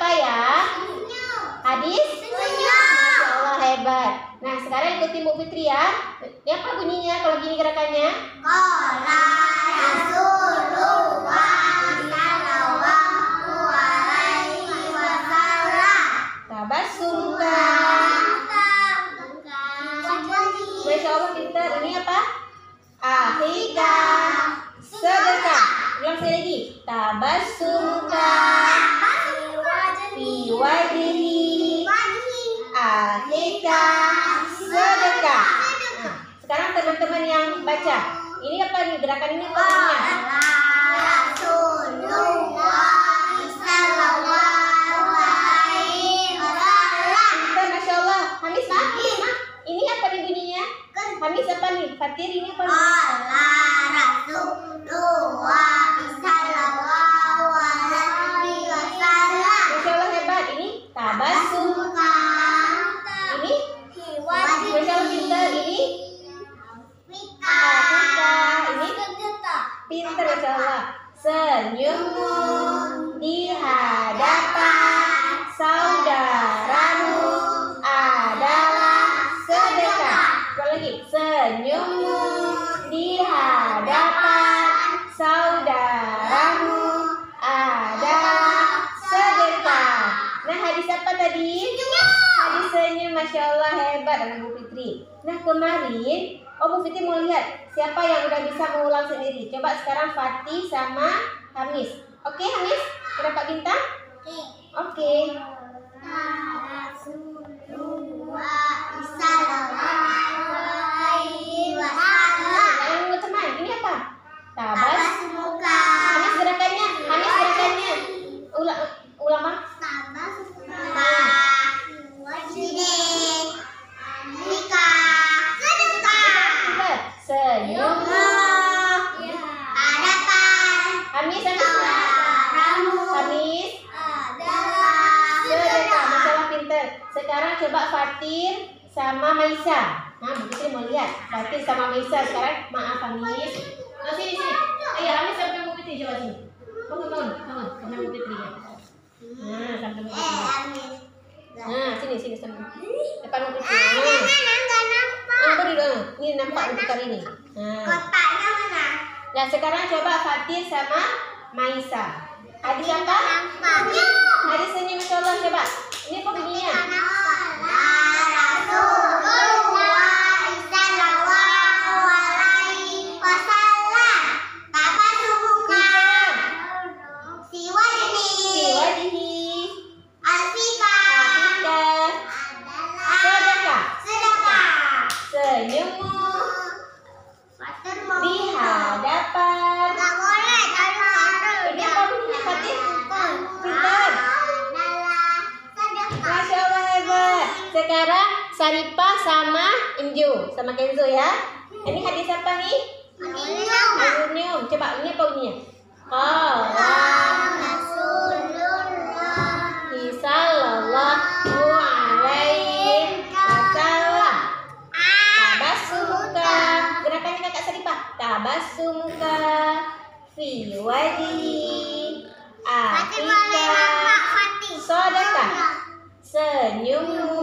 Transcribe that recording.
apa ya? Hadis? Masya Allah, hebat. Nah, sekarang ikutin Bu Fitri ya. Ini apa bunyinya kalau gini gerakannya? Qala Rasulullah sallallahu alaihi wasallam. Tabassumka. Masya Allah, pintar. Ini apa? Akhika. Sedekah. Ulang sekali lagi. Tabassumka fi wajhi akhika sedekah. Nah, sekarang teman-teman yang baca. Ini apa nih? Gerakan ini apa bunyinya? Masya Allah. Hamis, ini apa nih bunyinya? Hamis apa nih? Fatir ini apa nih? Masya Allah, hebat. Ini tabassum. Ini Masya Allah, pintar. Ini Akhika. Ini pintar, Masya Allah. Senyummu di hadapan saudaramu adalah sedekah. Sekali lagi. Senyummu di hadapan saudaramu adalah sedekah. Nah, hadis apa tadi? Hadis senyum. Masya Allah, hebat anak Bu Fitri. Nah, kemarin Bu Fitri mau lihat siapa yang udah bisa mengulang sendiri. Coba sekarang Fatih sama Hamis. Oke, Hamis? Berapa bintang? Oke. Yang teman, ini apa? Tabas. Hamis gerakannya. Ulang Bang. Senyummu Hamis sedekah. Masalah pinter. Sekarang coba Fatir sama Maisa. Nah, begitu mau lihat Fatir sama Maisa sekarang. Maaf Hamis. Nah, sini. Ayo Hamis sampai Bu Fitri, coba sini. Bangun. Sampai Bu Fitri ya. Nah, sampai Bu Fitri. Nah, sini sampai depan Bu Fitri. Ini nampak untuk kali ini. Kotaknya mana? Nah, sekarang coba Fatir sama Maisa. Hadis apa? Hadis senyum. Masya Allah, coba. Ini apa bunyinya? Senyummu di hadapan. Ini apa bunyinya, Fatir? Pintar. Masya Allah, hebat. Sekarang Saripah sama Injo sama Kenzo ya. Ini hadis apa nih? Alumnium. Coba ini apa bunyinya? Sallallahu alaihi wasallam. Tabassumka. Gerakannya kakak Saripah. Tabassumka fi wajhi akhika sedekah. Senyummu